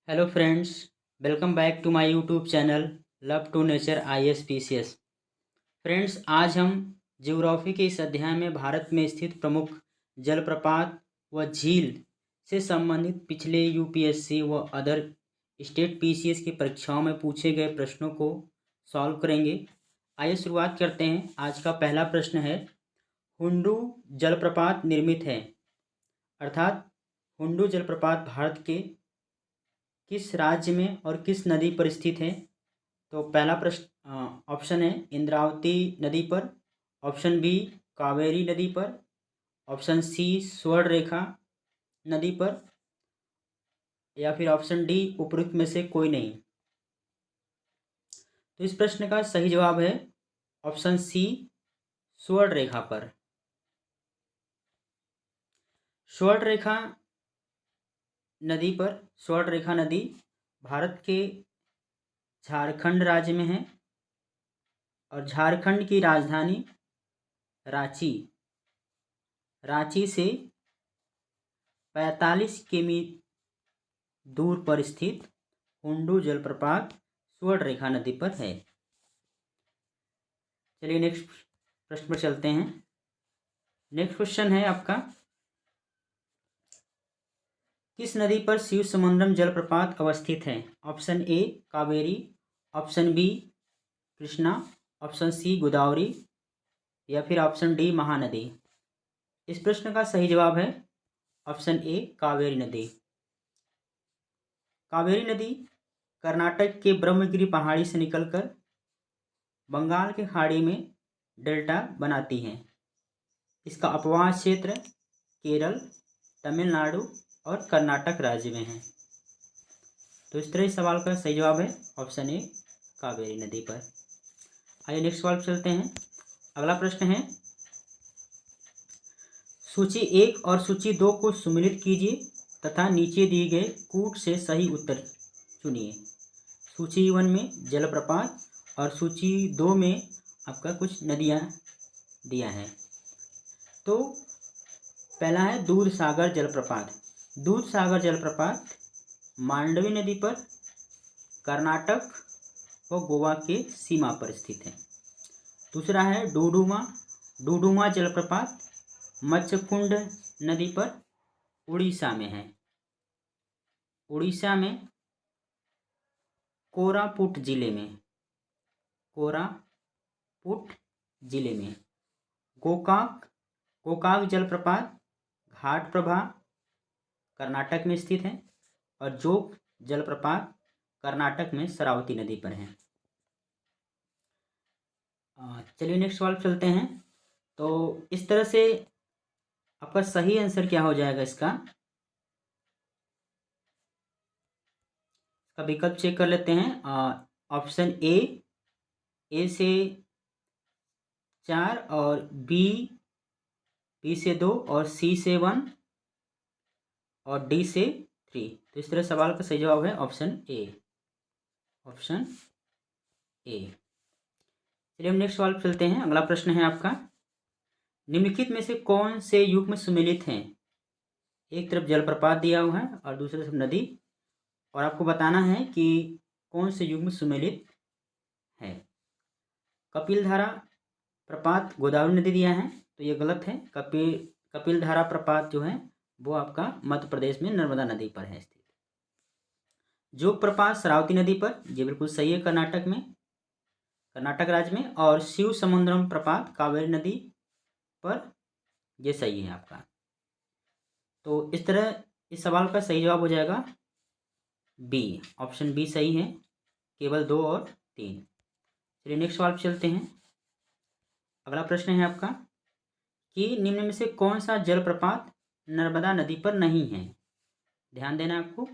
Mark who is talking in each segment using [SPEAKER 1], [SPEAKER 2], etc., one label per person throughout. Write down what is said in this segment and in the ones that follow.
[SPEAKER 1] Hello friends, welcome back to my YouTube channel love to nature ISPCS। Friends, आज हम geography के इस अध्याय में भारत में स्थित प्रमुख जलप्रपात व झील से संबंधित पिछले UPSC व अदर स्टेट PCS की परीक्षाओं में पूछे गए प्रश्नों को सॉल्व करेंगे। आइए शुरुआत करते हैं। आज का पहला प्रश्न है, हुंडू जलप्रपात निर्मित है, अर्थात हुंडू जलप्रपात भारत के किस राज्य में और किस नदी पर स्थित है? तो पहला प्रश्न ऑप्शन है इंद्रावती नदी पर, ऑप्शन बी कावेरी नदी पर, ऑप्शन सी स्वर्णरेखा नदी पर, या फिर ऑप्शन डी उपरोक्त में से कोई नहीं। तो इस प्रश्न का सही जवाब है ऑप्शन सी स्वर्णरेखा पर। स्वर्णरेखा नदी पर, स्वर्णरेखा नदी भारत के झारखंड राज्य में है और झारखंड की राजधानी रांची से 45 किमी दूर पर स्थित हुंडू जलप्रपात स्वर्णरेखा नदी पर है। चलिए नेक्स्ट प्रश्न पर चलते हैं। नेक्स्ट क्वेश्चन है आपका, किस नदी पर शिव समुद्रम जलप्रपात अवस्थित है? Option A Kaveri, option B Krishna, option C Godavari, या फिर ऑप्शन डी महानदी। इस प्रश्न का सही जवाब है ऑप्शन ए कावेरी नदी। कावेरी नदी कर्नाटक के ब्रह्मगिरी पहाड़ी से निकलकर बंगाल की खाड़ी में डेल्टा बनाती है। इसका अपवाह क्षेत्र केरल, तमिलनाडु और कर्नाटक राज्य में है। तो इस तरह इस सवाल का सही जवाब है ऑप्शन ए कावेरी नदी पर। आइए नेक्स्ट सवाल पर चलते हैं। अगला प्रश्न है, सूची 1 और सूची 2 को सम्मिलित कीजिए तथा नीचे दिए गए कूट से सही उत्तर चुनिए। सूची 1 में जलप्रपात और सूची 2 में आपका कुछ नदियाँ दिया है। तो पहला है दूध सागर जलप्रपात। दूध सागर जलप्रपात मांडवी नदी पर कर्नाटक व गोवा के सीमा पर स्थित है। दूसरा है डूडूमा जलप्रपात मच्छकुंड नदी पर उड़ीसा में है। उड़ीसा में कोरापुट जिले में गोकाक जलप्रपात घाटप्रभा कर्नाटक में स्थित है और जोग जलप्रपात कर्नाटक में शरावती नदी पर है। चलिए नेक्स्ट सवाल चलते हैं। तो इस तरह से आपका सही आंसर क्या हो जाएगा? इसका विकल्प चेक कर लेते हैं। ऑप्शन ए से 4 और बी से 2 और सी से 1 और डी से 3। तो इस तरह सवाल का सही जवाब है ऑप्शन ए। चलिए हम नेक्स्ट सवाल पर चलते हैं। अगला प्रश्न है आपका, निम्नलिखित में से कौन से युग्म सम्मिलित हैं? एक तरफ जलप्रपात दिया हुआ है और दूसरी तरफ नदी, और आपको बताना है कि कौन से युग्म सम्मिलित है। कपिलधारा प्रपात गोदावरी नदी दिया है, तो ये गलत है। कपिलधारा प्रपात जो है वो आपका मध्य प्रदेश में नर्मदा नदी पर है स्थित। जोग प्रपात शरावती नदी पर, ये बिल्कुल सही है, कर्नाटक राज्य में। और शिव समुद्रम प्रपात कावेरी नदी पर, ये सही है आपका। तो इस तरह इस सवाल का सही जवाब हो जाएगा बी, ऑप्शन बी सही है, केवल 2 और 3। चलिए नेक्स्ट सवाल पर चलते हैं। अगला प्रश्न है आपका कि निम्न में से कौन सा जलप्रपात नर्मदा नदी पर नहीं है? ध्यान देना आपको,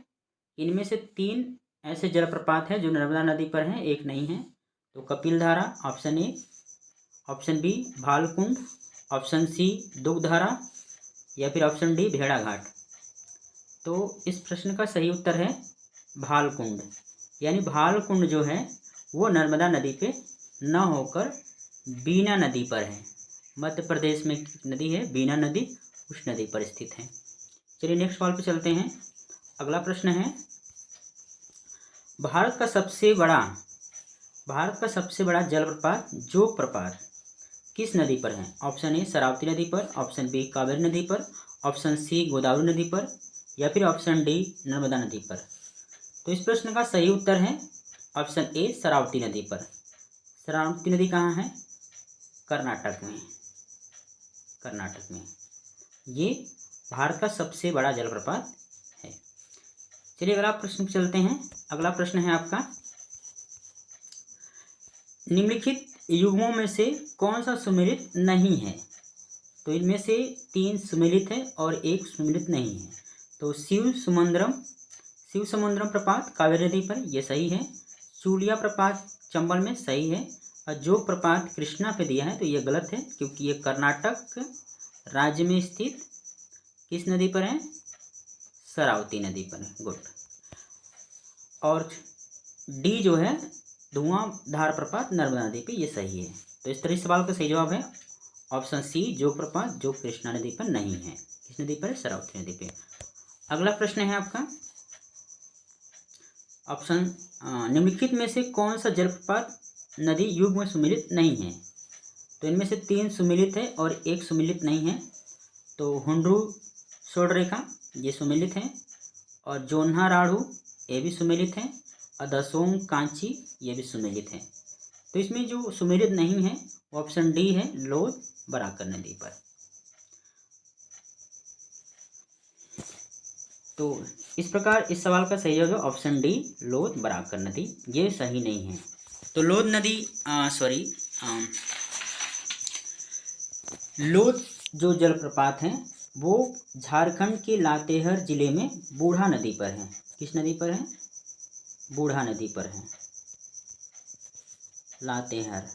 [SPEAKER 1] इनमें से 3 ऐसे जलप्रपात हैं जो नर्मदा नदी पर हैं, एक नहीं है। तो Kapildhara option A, option B Bhalkund, option C Dugdhdhara, या फिर ऑप्शन डी भेड़ाघाट। तो इस प्रश्न का सही उत्तर है भालकुंड। यानी भालकुंड जो है वो नर्मदा नदी पे न होकर बीना नदी पर है। मध्य प्रदेश में नदी है बीना नदी, उस नदी पर स्थित है। चलिए नेक्स्ट सवाल पे चलते हैं। अगला प्रश्न है, भारत का सबसे बड़ा जलप्रपात जोग प्रपात किस नदी पर है? ऑप्शन ए शरावती नदी पर, ऑप्शन बी कावेरी नदी पर, ऑप्शन सी गोदावरी नदी पर, या फिर ऑप्शन डी नर्मदा नदी पर। तो इस प्रश्न का सही उत्तर है ऑप्शन ए शरावती नदी पर। शरावती नदी कहाँ है? कर्नाटक में। ये भारत का सबसे बड़ा जलप्रपात है। चलिए अगला प्रश्न चलते हैं। अगला प्रश्न है आपका, निम्नलिखित युग्मों में से कौन सा सुमेलित नहीं है? तो इनमें से 3 सुमेलित है और 1 सुमेलित नहीं है। तो शिव समुद्रम प्रपात कावेरी नदी पर, यह सही है। चूलिया प्रपात चंबल में, सही है। और जोग प्रपात कृष्णा पे दिया है, तो यह गलत है क्योंकि ये कर्नाटक राज्य में स्थित किस नदी पर है? शरावती नदी पर है। गुड। और डी जो है धुआंधार प्रपात नर्मदा नदी पे, ये सही है। तो इस तरह सवाल का सही जवाब है ऑप्शन सी जोग प्रपात, जो कृष्णा नदी पर नहीं है। किस नदी पर है? शरावती नदी पे। अगला प्रश्न है आपका, ऑप्शन निम्नलिखित में से कौन सा जलप्रपात नदी युग में सुमेलित नहीं है? तो इनमें से 3 सुमेलित है और 1 सुमेलित नहीं है। तो हुंड्रू शोडरेखा ये सुमेलित है, और जोन्हा राढ़ू ये भी सुमेलित है, और दसोंग कांची ये भी सुमेलित है। तो इसमें जो सुमेलित नहीं है वो ऑप्शन डी है, लोध बराकर नदी पर। तो इस प्रकार इस सवाल का सही जवाब ऑप्शन डी लोध बराकर नदी, ये सही नहीं है। तो लोध नदी लोध जो जलप्रपात है वो झारखंड के लातेहार जिले में बूढ़ा नदी पर है। किस नदी पर है? बूढ़ा नदी पर है। लातेहार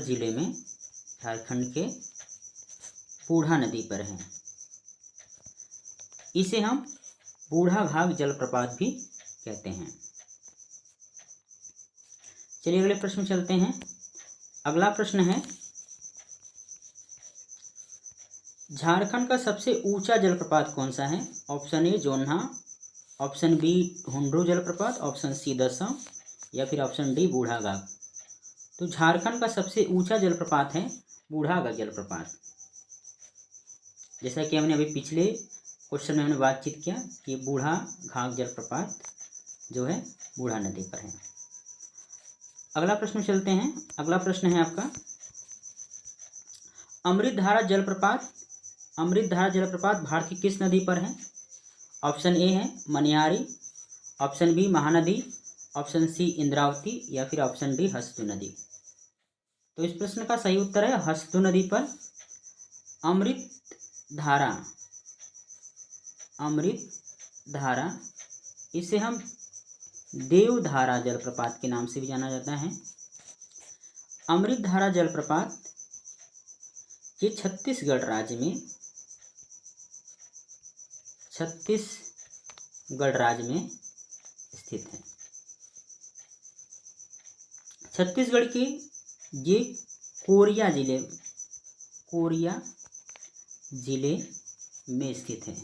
[SPEAKER 1] जिले में झारखंड के बूढ़ा नदी पर है। इसे हम बूढ़ा घाघ जलप्रपात भी कहते हैं। चलिए अगले प्रश्न चलते हैं। अगला प्रश्न है, झारखंड का सबसे ऊंचा जलप्रपात कौन सा है? Option A Jonha, option B Hundru जलप्रपात, ऑप्शन सी दसम, या फिर ऑप्शन डी बूढ़ा घाघ। तो झारखंड का सबसे ऊंचा जलप्रपात है बूढ़ा घाघ जलप्रपात। जैसा कि हमने अभी पिछले क्वेश्चन में हमने बातचीत किया कि बूढ़ा घाघ जलप्रपात जो है बूढ़ा नदी पर है। अगला प्रश्न चलते हैं। अगला प्रश्न है आपका, अमृतधारा जलप्रपात भारत की किस नदी पर है? ऑप्शन ए है Maniyari, option B Mahanadi, option C Indravati, या फिर ऑप्शन डी हसदू नदी। तो इस प्रश्न का सही उत्तर है हसदू नदी पर। अमृतधारा इसे हम देवधारा जलप्रपात के नाम से भी जाना जाता है। अमृतधारा जलप्रपात ये छत्तीसगढ़ राज्य में स्थित है। छत्तीसगढ़ के ये कोरिया जिले में स्थित है।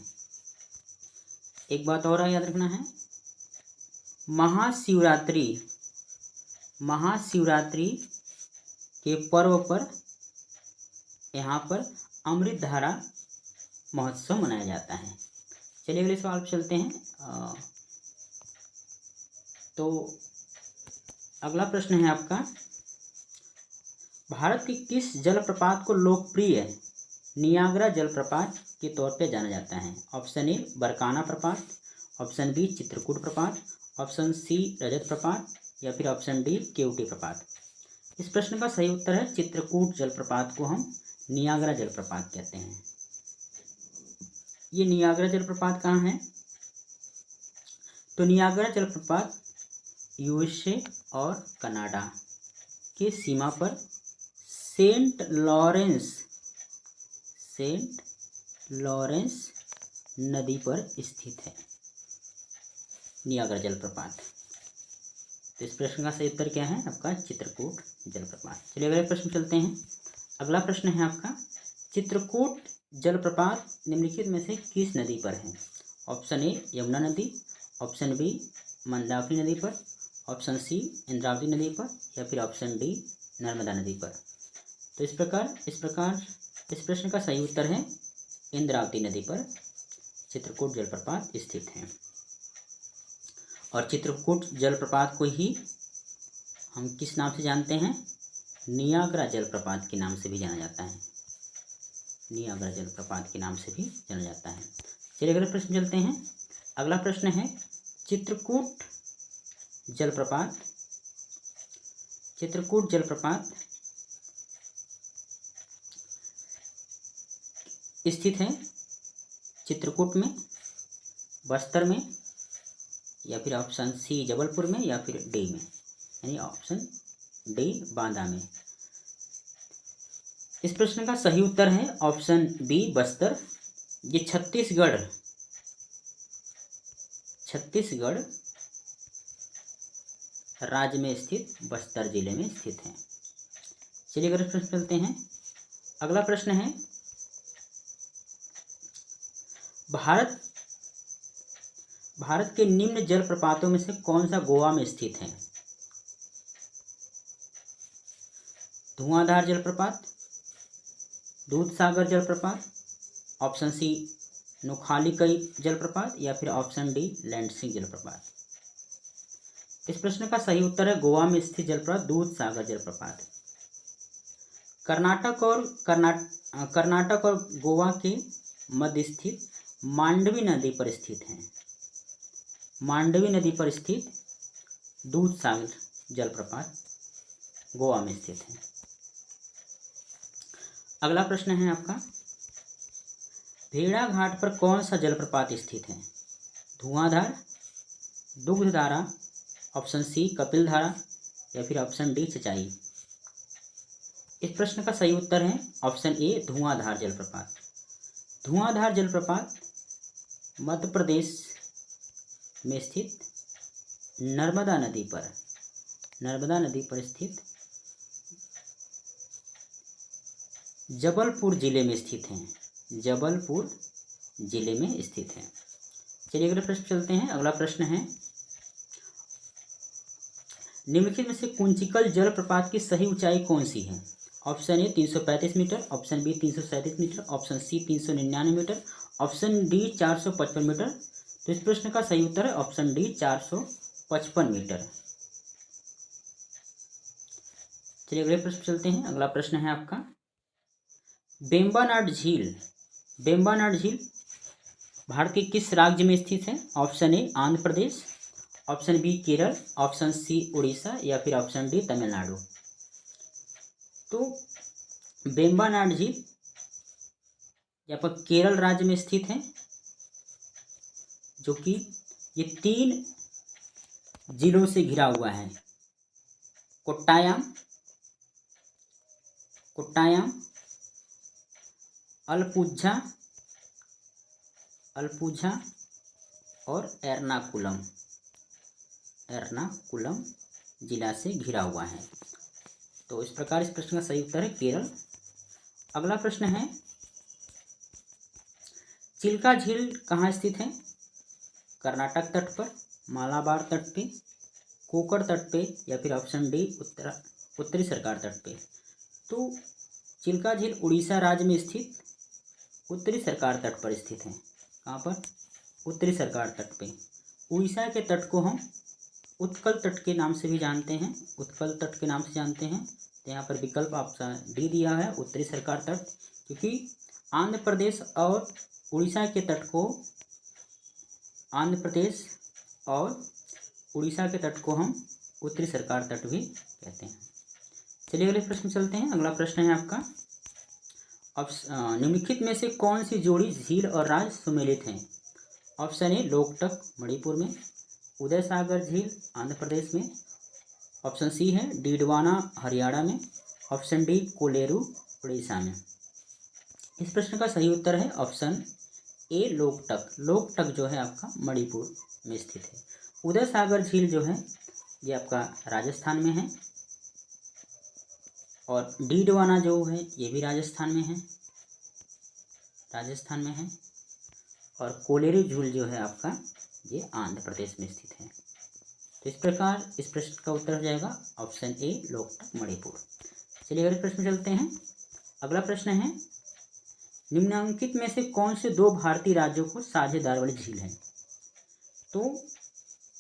[SPEAKER 1] एक बात और याद रखना है, महाशिवरात्रि के पर्व पर यहाँ पर अमृतधारा महोत्सव मनाया जाता है। चलिए अगले सवाल पर चलते हैं। तो अगला प्रश्न है आपका, भारत के किस जलप्रपात को लोकप्रिय नियाग्रा जलप्रपात के तौर पे जाना जाता है? ऑप्शन ए बरकाना प्रपात, ऑप्शन बी चित्रकूट प्रपात, ऑप्शन सी रजत प्रपात, या फिर ऑप्शन डी केवटी प्रपात। इस प्रश्न का सही उत्तर है चित्रकूट जलप्रपात को हम नियाग्रा जलप्रपात कहते हैं। ये नियाग्रा जलप्रपात कहाँ है? तो नियाग्रा जलप्रपात यूएसए और कनाडा के सीमा पर सेंट लॉरेंस नदी पर स्थित है नियाग्रा जलप्रपात। तो इस प्रश्न का सही उत्तर क्या है आपका? चित्रकूट जलप्रपात। चलिए अगले प्रश्न चलते हैं। अगला प्रश्न है आपका, चित्रकूट जलप्रपात निम्नलिखित में से किस नदी पर है? ऑप्शन ए यमुना नदी, ऑप्शन बी मंदाकिनी नदी पर, ऑप्शन सी इंद्रावती नदी पर, या फिर ऑप्शन डी नर्मदा नदी पर। तो इस प्रकार इस प्रश्न का सही उत्तर है इंद्रावती नदी पर चित्रकूट जलप्रपात स्थित है। और चित्रकूट जलप्रपात को ही हम किस नाम से जानते हैं? नियाग्रा जलप्रपात के नाम से भी जाना जाता है। नियाग्रा जलप्रपात के नाम से भी जाना जाता है। चलिए अगले प्रश्न चलते हैं। अगला प्रश्न है चित्रकूट जलप्रपात स्थित है चित्रकूट में, बस्तर में, या फिर ऑप्शन सी जबलपुर में, या फिर डी में, यानी ऑप्शन डी बांदा में। इस प्रश्न का सही उत्तर है ऑप्शन बी बस्तर। ये छत्तीसगढ़ राज्य में स्थित बस्तर जिले में स्थित है। चलिए अगले प्रश्न चलते हैं। अगला प्रश्न है भारत के निम्न जलप्रपातों में से कौन सा गोवा में स्थित है? धुआंधार जलप्रपात, दूधसागर जलप्रपात, ऑप्शन सी नोखालीकई जलप्रपात, या फिर ऑप्शन डी लैंडसिंग जलप्रपात। इस प्रश्न का सही उत्तर है गोवा में स्थित जलप्रपात दूधसागर जलप्रपात। कर्नाटक और गोवा के मध्य स्थित मांडवी नदी पर स्थित है। मांडवी नदी पर स्थित दूधसागर जलप्रपात गोवा में स्थित है। अगला प्रश्न है आपका भेड़ा घाट पर कौन सा जलप्रपात स्थित है? धुआंधार, दुग्धधारा, ऑप्शन सी कपिलधारा, या फिर ऑप्शन डी चचाई। इस प्रश्न का सही उत्तर है ऑप्शन ए धुआंधार जलप्रपात। धुआंधार जलप्रपात मध्य प्रदेश में स्थित नर्मदा नदी पर स्थित जबलपुर जिले में स्थित है। चलिए अगले प्रश्न चलते हैं। अगला प्रश्न है निम्नलिखित में से कुंचिकल जलप्रपात की सही ऊंचाई कौन सी है? Option A 335 metre, option B 337 metre, option C 399 metre, option D 455 metre. तो इस प्रश्न का सही उत्तर है ऑप्शन डी 455 मीटर। चलिए अगले प्रश्न चलते हैं। अगला प्रश्न है आपका बेम्बानाड झील भारत के किस राज्य में स्थित है? Option A Andhra Pradesh, option B Kerala, option C Orissa, या फिर ऑप्शन डी तमिलनाडु। तो बेम्बानाड झील यहाँ पर केरल राज्य में स्थित है, जो कि ये 3 जिलों से घिरा हुआ है। कोट्टायम, अलपुझा और एर्नाकुलम जिला से घिरा हुआ है। तो इस प्रकार इस प्रश्न का सही उत्तर है केरल। अगला प्रश्न है चिल्का झील कहाँ स्थित है? कर्नाटक तट पर, मालाबार तट पे, कोकण तट पे, या फिर ऑप्शन डी उत्तरी सरकार तट पे। तो चिल्का झील उड़ीसा राज्य में स्थित उत्तरी सरकार तट पर स्थित है। कहाँ पर? उत्तरी सरकार तट पे। उड़ीसा के तट को हम उत्कल तट के नाम से भी जानते हैं, तो यहाँ पर विकल्प ऑप्शन डी दिया है उत्तरी सरकार तट, क्योंकि आंध्र प्रदेश और उड़ीसा के तट को हम उत्तरी सरकार तट भी कहते हैं। चलिए अगले प्रश्न चलते हैं। अगला प्रश्न है आपका निम्नलिखित में से कौन सी जोड़ी झील और राज्य सुमेलित हैं? ऑप्शन ए लोकटक मणिपुर में, उदय सागर झील आंध्र प्रदेश में, ऑप्शन सी है डीडवाना हरियाणा में, ऑप्शन डी कोलेरू उड़ीसा में। इस प्रश्न का सही उत्तर है ऑप्शन ए लोकटक जो है आपका मणिपुर में स्थित है। उदय सागर झील जो है ये आपका राजस्थान में है, और डीडवाना जो है ये भी राजस्थान में है, और कोलेरू झील जो है आपका ये आंध्र प्रदेश में स्थित है। तो इस प्रकार इस प्रश्न का उत्तर हो जाएगा ऑप्शन ए लोकटक मणिपुर। चलिए अगले प्रश्न चलते हैं। अगला प्रश्न है निम्नलिखित में से कौन से दो भारतीय राज्यों को साझेदार वाली झील है। तो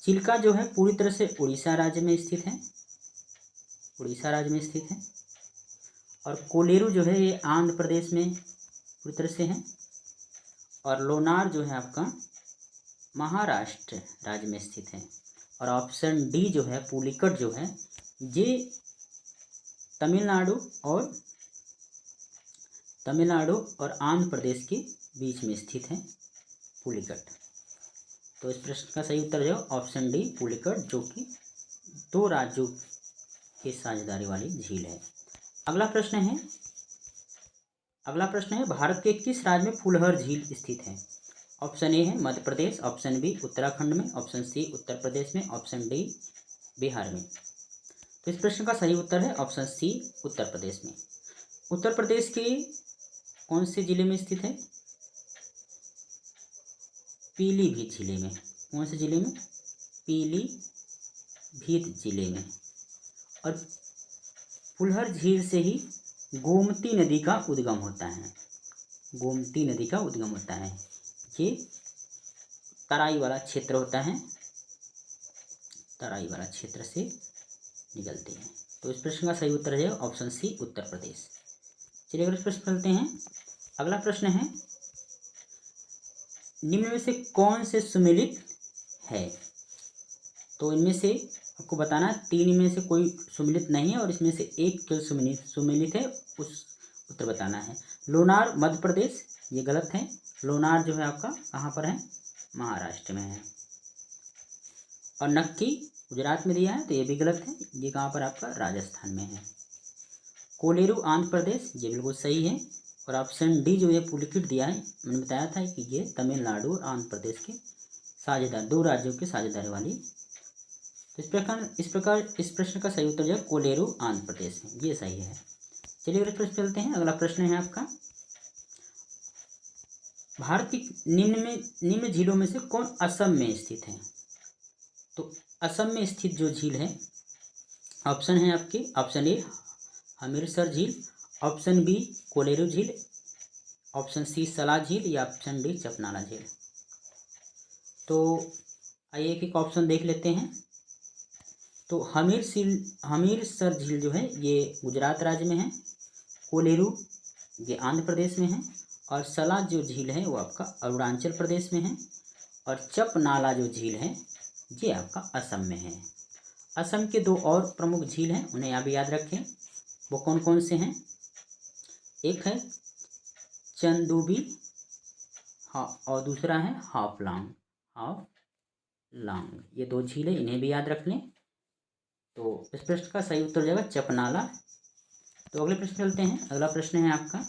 [SPEAKER 1] चिल्का जो है पूरी तरह से उड़ीसा राज्य में स्थित है, उड़ीसा राज्य में स्थित है। और कोलेरू जो है ये आंध्र प्रदेश में पूरी तरह से है। और लोनार जो है आपका महाराष्ट्र राज्य में स्थित है। और ऑप्शन डी जो है पुलिकट जो है ये तमिलनाडु और आंध्र प्रदेश के बीच में स्थित है पुलिकट। तो इस प्रश्न का सही उत्तर है ऑप्शन डी पुलिकट, जो कि दो राज्यों की साझेदारी वाली झील है। अगला प्रश्न है भारत के किस राज्य में फुलहर झील स्थित है। ऑप्शन ए है मध्य प्रदेश, ऑप्शन बी उत्तराखंड में, ऑप्शन सी उत्तर प्रदेश में, ऑप्शन डी बिहार में। तो इस प्रश्न का सही उत्तर है ऑप्शन सी उत्तर प्रदेश में। उत्तर प्रदेश के कौन से जिले में स्थित है। पीलीभीत जिले में। कौन से जिले में। पीलीभीत जिले में। और फुलहर झील से ही गोमती नदी का उद्गम होता है। गोमती नदी का उद्गम होता है। ये तराई वाला क्षेत्र होता है, तराई वाला क्षेत्र से निकलते हैं। तो इस प्रश्न का सही उत्तर है ऑप्शन सी उत्तर प्रदेश। चलिए अगले प्रश्न चलते हैं। अगला प्रश्न है निम्न में से कौन से सुमेलित है। तो इनमें से आपको बताना है तीन में से कोई सुमेलित नहीं है और इसमें से एक केवल सुमेलित है, उस उत्तर बताना है। लोनार मध्य प्रदेश, ये गलत है। लोनार जो है आपका कहाँ पर है, महाराष्ट्र में है। और नक्की गुजरात में दिया है तो ये भी गलत है, ये कहाँ पर आपका राजस्थान में है। कोलेरू आंध्र प्रदेश, ये बिल्कुल सही है। और ऑप्शन डी जो ये पुलिकट दिया है, मैंने बताया था कि ये तमिलनाडु और आंध्र प्रदेश के साझेदार, दो राज्यों के साझेदारी वाली। तो इस प्रकार इस प्रश्न का सही उत्तर जो है कोलेरू आंध्र प्रदेश है, ये सही है। चलिए अगले प्रश्न चलते हैं। अगला प्रश्न है आपका भारत की निम्न झीलों में से कौन असम में स्थित है। तो असम में स्थित जो झील है, ऑप्शन है आपके ऑप्शन ए हमीरसर झील, ऑप्शन बी कोलेरू झील, ऑप्शन सी सलाल झील या ऑप्शन डी चपनाला झील। तो आइए एक एक ऑप्शन देख लेते हैं। तो हमीरसर झील जो है ये गुजरात राज्य में है, कोलेरू ये आंध्र प्रदेश में है, और सलाल जो झील है वो आपका अरुणाचल प्रदेश में है, और चपनाला जो झील है ये आपका असम में है। असम के दो और प्रमुख झील हैं, उन्हें यहाँ भी याद रखें। वो कौन कौन से हैं। एक है चंदुबी, हाँ, और दूसरा है हाफलांग। ये दो झीलें, इन्हें भी याद रख लें। तो इस प्रश्न का सही उत्तर हो जाएगा चपनाला। तो अगले प्रश्न चलते हैं। अगला प्रश्न है आपका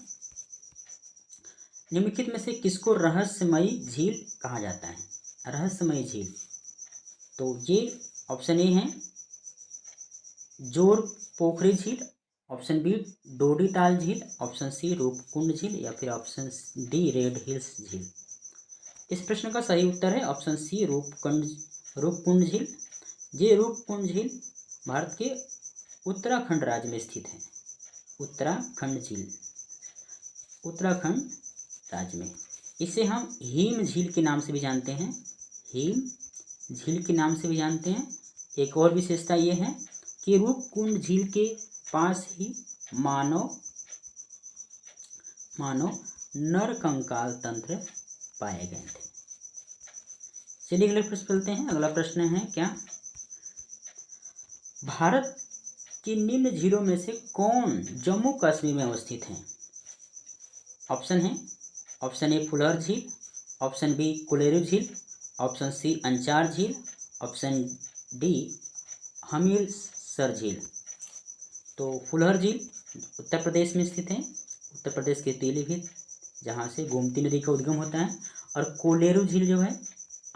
[SPEAKER 1] निम्नलिखित में से किसको रहस्यमयी झील कहा जाता है। रहस्यमयी झील, तो ये ऑप्शन ए है जोर पोखरी झील, ऑप्शन बी डोडीताल झील, ऑप्शन सी रूपकुंड झील या फिर ऑप्शन डी रेड हिल्स झील। इस प्रश्न का सही उत्तर है ऑप्शन सी रूपकुंड झील। ये रूपकुंड झील भारत के उत्तराखंड राज्य में स्थित है। उत्तराखंड झील उत्तराखंड राज्य में। इसे हम हिम झील के नाम से भी जानते हैं, हिम झील के नाम से भी जानते हैं। एक और विशेषता ये है कि रूपकुंड झील के पास ही मानव नरकंकाल तंत्र पाए गए थे। चलिए अगले प्रश्न चलते हैं। अगला प्रश्न है क्या भारत की निम्न झीलों में से कौन जम्मू कश्मीर में अवस्थित है। ऑप्शन है ऑप्शन ए फुलहर झील, ऑप्शन बी कोलेरू झील, ऑप्शन सी अंचार झील, ऑप्शन डी हमीरसर झील। तो फुलहर झील उत्तर प्रदेश में स्थित है, उत्तर प्रदेश के पीलीभीत, जहाँ से गोमती नदी का उद्गम होता है। और कोलेरू झील जो है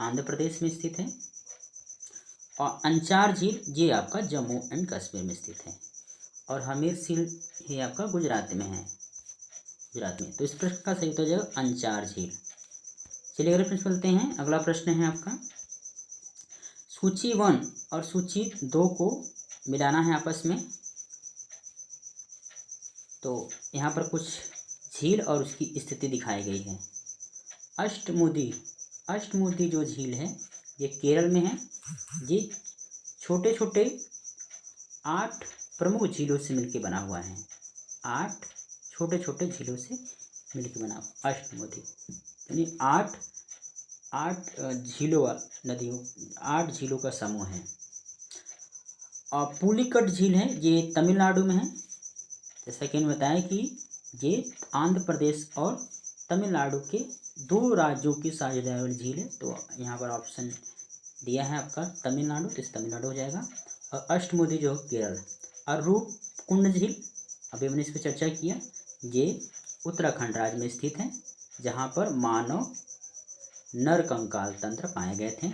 [SPEAKER 1] आंध्र प्रदेश में स्थित है। और अंचार झील ये आपका जम्मू एंड कश्मीर में स्थित है। और हमीरसर ये आपका गुजरात में है, गुजरात में। तो इस प्रश्न का सही उत्तर हो जाएगा अंचार झील। चलिए अगले प्रश्न चलते हैं। अगला प्रश्न है आपका, सूची 1 और सूची 2 को मिलाना है आपस में। तो यहाँ पर कुछ झील और उसकी स्थिति दिखाई गई है। अष्टमुदी जो झील है ये केरल में है। ये छोटे छोटे 8 प्रमुख झीलों से मिलकर बना हुआ है। 8 छोटे छोटे झीलों से मिलकर बना हुआ अष्टमुदी, यानी 8 झीलों नदियों 8 झीलों का समूह है। और पुलिकट झील है, ये तमिलनाडु में है। जैसा कि मैंने बताया कि ये आंध्र प्रदेश और तमिलनाडु के 2 राज्यों की साझेदारी वाली झील है। तो यहाँ पर ऑप्शन दिया है आपका तमिलनाडु, तो इस तमिलनाडु हो जाएगा। और अष्टमुदी जो केरल। और रूपकुंड झील, अभी मैंने इस पर चर्चा किया, ये उत्तराखंड राज्य में स्थित है, जहाँ पर मानव नर कंकाल तंत्र पाए गए थे।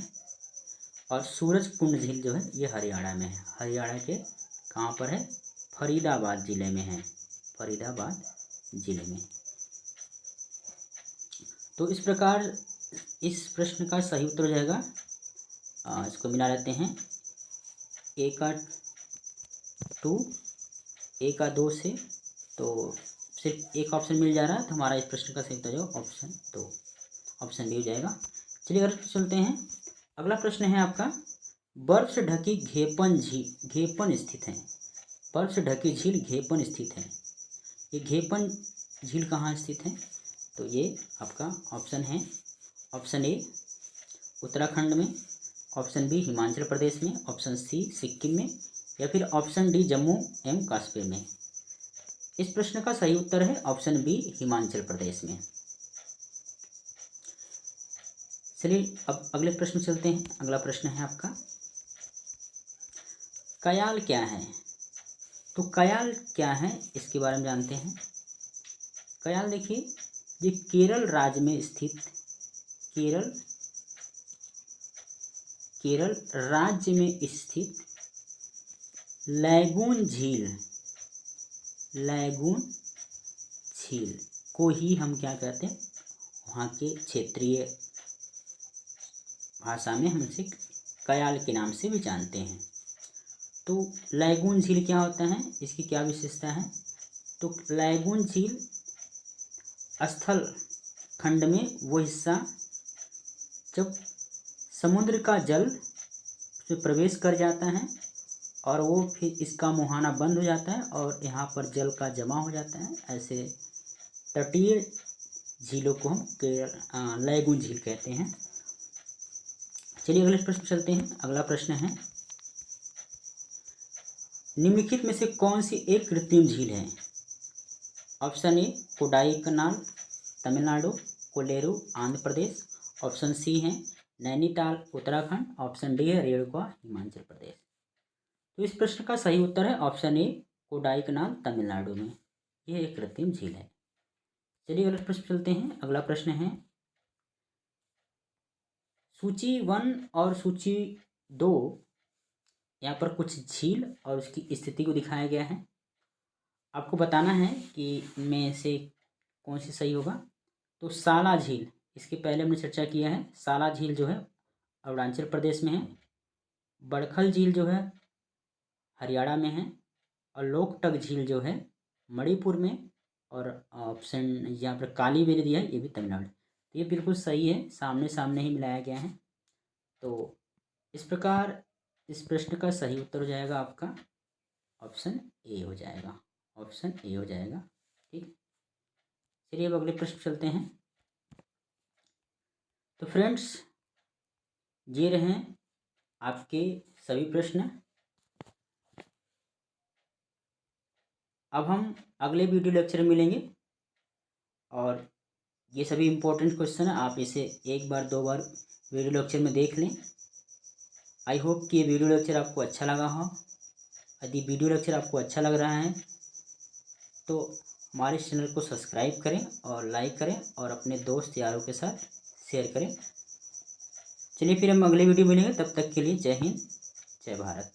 [SPEAKER 1] और सूरजकुंड झील जो है ये हरियाणा में है। हरियाणा के कहाँ पर है? फरीदाबाद ज़िले में है। फरीदाबाद ज़िले में। तो इस प्रकार इस प्रश्न का सही उत्तर हो जाएगा, इसको मिला लेते हैं, ए का 2 ए का 2 से, तो सिर्फ एक ऑप्शन मिल जा रहा है। तो हमारा इस प्रश्न का सही उत्तर जो ऑप्शन 2, ऑप्शन बी हो जाएगा। चलिए अगर चलते हैं। अगला प्रश्न है आपका, बर्फ से ढकी घेपन झील घेपन स्थित है। बर्फ से ढकी झील घेपन स्थित है। ये घेपन झील कहाँ स्थित है? तो ये आपका ऑप्शन है, ऑप्शन ए उत्तराखंड में, ऑप्शन बी हिमाचल प्रदेश में, ऑप्शन सी सिक्किम में, या फिर ऑप्शन डी जम्मू एवं कश्मीर में। इस प्रश्न का सही उत्तर है ऑप्शन बी हिमाचल प्रदेश में। चलिए अब अगले प्रश्न चलते हैं। अगला प्रश्न है आपका, कयाल क्या है? तो कयाल क्या है इसके बारे में जानते हैं। कयाल देखिए, ये केरल राज्य में स्थित, केरल राज्य में स्थित लैगून झील को ही हम क्या कहते हैं, वहाँ के क्षेत्रीय भाषा में हम इसे कयाल के नाम से भी जानते हैं। तो लैगून झील क्या होता है, इसकी क्या विशेषता है? तो लैगून झील स्थल खंड में वो हिस्सा जब समुद्र का जल उसमें प्रवेश कर जाता है और वो फिर इसका मुहाना बंद हो जाता है और यहाँ पर जल का जमा हो जाता है। ऐसे तटीय झीलों को हम लैगून झील कहते हैं। चलिए अगले प्रश्न चलते हैं। अगला प्रश्न है, निम्नलिखित में से कौन सी एक कृत्रिम झील है? Option A Kodaikanal Tamil Nadu, Kolleru Andhra Pradesh, option C है नैनीताल उत्तराखंड, ऑप्शन डी है रेणुका हिमाचल प्रदेश। तो इस प्रश्न का सही उत्तर है ऑप्शन ए कोडाईकनाल तमिलनाडु में, यह एक कृत्रिम झील है। चलिए अगले प्रश्न चलते हैं। अगला प्रश्न है, सूची 1 और सूची 2, यहाँ पर कुछ झील और उसकी स्थिति को दिखाया गया है। आपको बताना है कि इनमें से कौन सी सही होगा। तो साला झील, इसके पहले हमने चर्चा किया है। साला झील जो है अरुणाचल प्रदेश में है। बड़खल झील जो है हरियाणा में है। और लोकटक झील जो है मणिपुर में। और ऑप्शन यहाँ पर काली बेली दिया है, ये भी तमिलनाडु। तो ये बिल्कुल सही है, सामने सामने ही मिलाया गया है। तो इस प्रकार इस प्रश्न का सही उत्तर हो जाएगा आपका ऑप्शन ए हो जाएगा, ऑप्शन ए हो जाएगा। ठीक, चलिए अब अगले प्रश्न चलते हैं। तो फ्रेंड्स, ये रहे आपके सभी प्रश्न। अब हम अगले वीडियो लेक्चर में मिलेंगे और ये सभी इम्पोर्टेंट क्वेश्चन है, आप इसे एक बार 2 बार वीडियो लेक्चर में देख लें। आई होप कि ये वीडियो लेक्चर आपको अच्छा लगा हो। यदि वीडियो लेक्चर आपको अच्छा लग रहा है तो हमारे चैनल को सब्सक्राइब करें और लाइक करें और अपने दोस्त यारों के साथ शेयर करें। चलिए फिर हम अगले वीडियो मिलेंगे, तब तक के लिए जय हिंद, जय भारत।